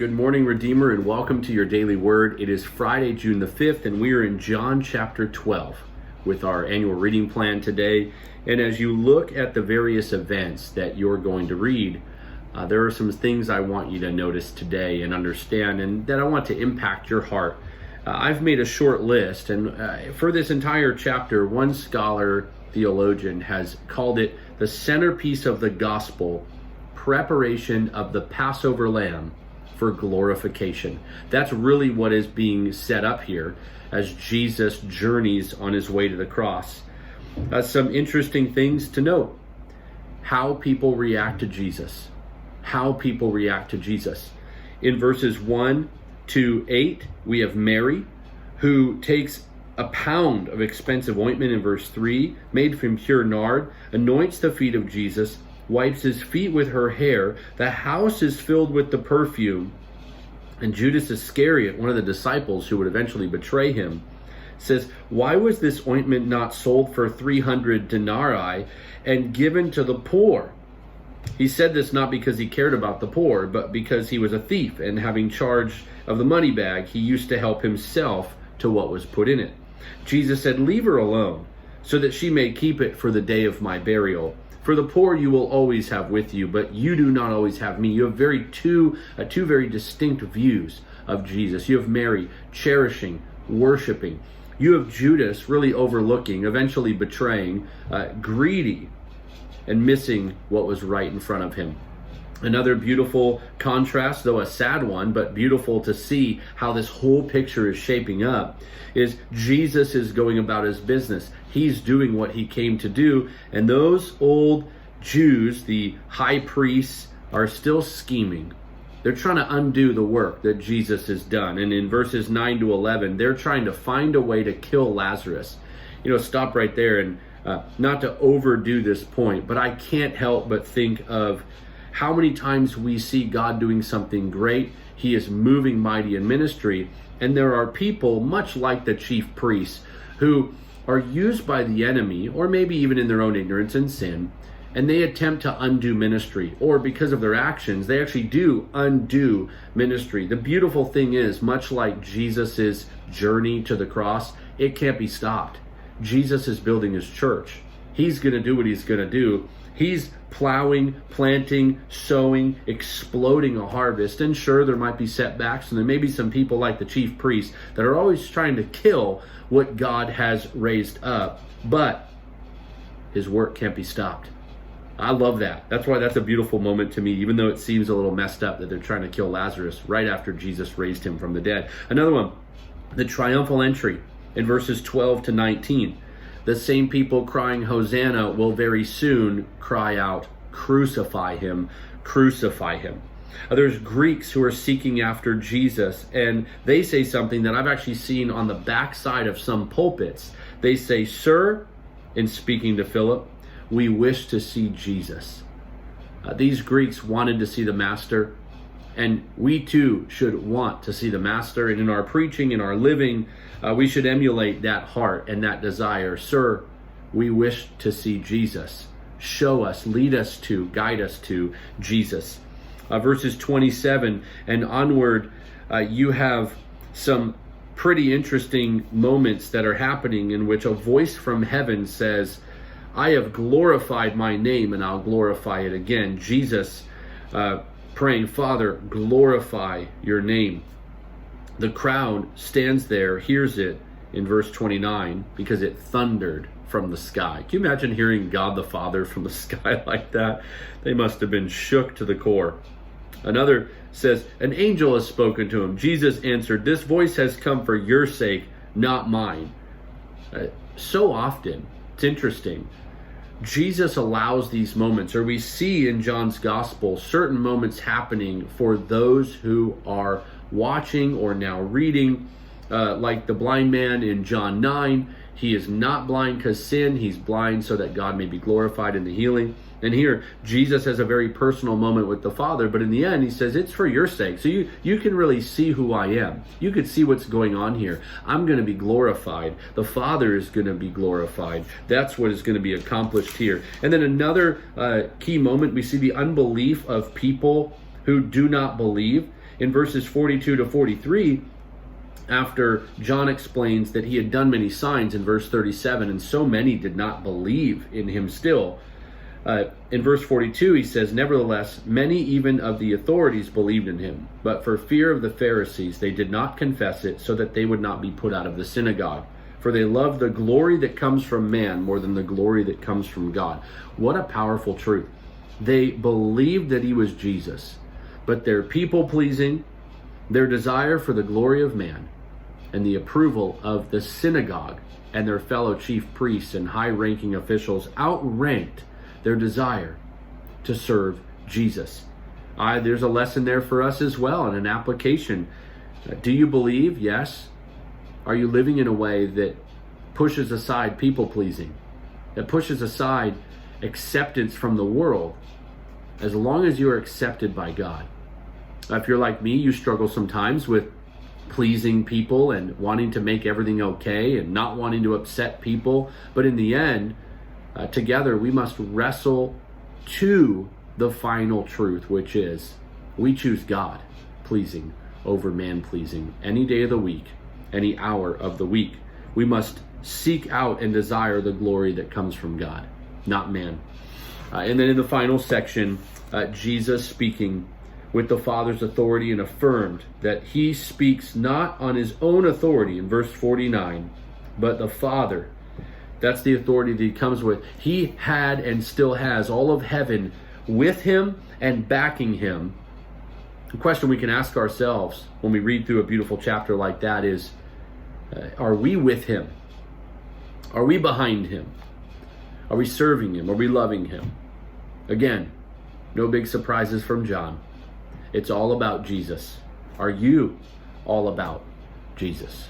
Good morning, Redeemer, and welcome to your daily word. It is Friday, June the 5th, and we are in John chapter 12 with our annual reading plan today. And as you look at the various events that you're going to read, there are some things I want you to notice today and understand, and that I want to impact your heart. I've made a short list, and for this entire chapter, one scholar theologian has called it the centerpiece of the gospel, preparation of the Passover lamb for glorification. That's really what is being set up here as Jesus journeys on his way to the cross. Some interesting things to note. How people react to Jesus. How people react to Jesus. In verses 1 to 8, we have Mary, who takes a pound of expensive ointment in verse 3, made from pure nard, anoints the feet of Jesus, wipes his feet with her hair. The house is filled with the perfume. And Judas Iscariot, one of the disciples who would eventually betray him, says, "Why was this ointment not sold for 300 denarii and given to the poor?" He said this not because he cared about the poor, but because he was a thief, and having charge of the money bag, he used to help himself to what was put in it. Jesus said, "Leave her alone, so that she may keep it for the day of my burial. For the poor you will always have with you, but you do not always have me." You have two very distinct views of Jesus. You have Mary cherishing, worshiping. You have Judas really overlooking, eventually betraying, greedy, and missing what was right in front of him. Another beautiful contrast, though a sad one, but beautiful to see how this whole picture is shaping up, is Jesus is going about his business. He's doing what he came to do, and those old Jews, the high priests, are still scheming. They're trying to undo the work that Jesus has done. And in verses 9 to 11, they're trying to find a way to kill Lazarus. Stop right there, and not to overdo this point, but I can't help but think of how many times we see God doing something great. He is moving mighty in ministry, and there are people, much like the chief priests, who are used by the enemy, or maybe even in their own ignorance and sin, and they attempt to undo ministry, or because of their actions, they actually do undo ministry. The beautiful thing is, much like Jesus's journey to the cross, it can't be stopped. Jesus is building his church. He's going to do what he's going to do. He's plowing, planting, sowing, exploding a harvest. And sure, there might be setbacks, and there may be some people like the chief priests that are always trying to kill what God has raised up. But his work can't be stopped. I love that. That's why that's a beautiful moment to me, even though it seems a little messed up that they're trying to kill Lazarus right after Jesus raised him from the dead. Another one, the Triumphal Entry in verses 12 to 19. The same people crying Hosanna will very soon cry out, "Crucify him, crucify him." There's Greeks who are seeking after Jesus, and they say something that I've actually seen on the backside of some pulpits. They say, "Sir," in speaking to Philip, "we wish to see Jesus." These Greeks wanted to see the Master, and we too should want to see the Master. And in our preaching, in our living, we should emulate that heart and that desire. "Sir, we wish to see Jesus." Show us, lead us to, guide us to Jesus. Verses 27 and onward, you have some pretty interesting moments that are happening in which a voice from heaven says, "I have glorified my name, and I'll glorify it again." Jesus praying, "Father, glorify your name." The crowd stands there, hears it in verse 29, because it thundered from the sky. Can you imagine hearing God the Father from the sky like that? They must have been shook to the core. Another says, "An angel has spoken to him." Jesus answered, "This voice has come for your sake, not mine." So often, it's interesting, Jesus allows these moments, or we see in John's gospel certain moments happening for those who are watching or now reading, like the blind man in John 9. He is not blind because sin. He's blind so that God may be glorified in the healing. And here, Jesus has a very personal moment with the Father, but in the end, he says, "It's for your sake." So you can really see who I am. You could see what's going on here. I'm going to be glorified. The Father is going to be glorified. That's what is going to be accomplished here. And then another key moment, we see the unbelief of people who do not believe. In verses 42 to 43, after John explains that he had done many signs in verse 37, and so many did not believe in him still, in verse 42 he says, "Nevertheless, many even of the authorities believed in him, but for fear of the Pharisees they did not confess it, so that they would not be put out of the synagogue. For they love the glory that comes from man more than the glory that comes from God." What a powerful truth. They believed that he was Jesus, but their people-pleasing, their desire for the glory of man, and the approval of the synagogue and their fellow chief priests and high-ranking officials outranked their desire to serve Jesus. There's a lesson there for us as well, and an application. Do you believe? Yes. Are you living in a way that pushes aside people-pleasing, that pushes aside acceptance from the world, as long as you are accepted by God? If you're like me, you struggle sometimes with pleasing people and wanting to make everything okay and not wanting to upset people. But in the end, together we must wrestle to the final truth, which is we choose God pleasing over man pleasing any day of the week, any hour of the week. We must seek out and desire the glory that comes from God, not man. And then in the final section, Jesus speaking with the Father's authority and affirmed that he speaks not on his own authority in verse 49, but the Father. That's the authority that he comes with. He had and still has all of heaven with him and backing him. The question we can ask ourselves when we read through a beautiful chapter like that is, are we with him? Are we behind him? Are we serving him? Are we loving him? Again, no big surprises from John. It's all about Jesus. Are you all about Jesus?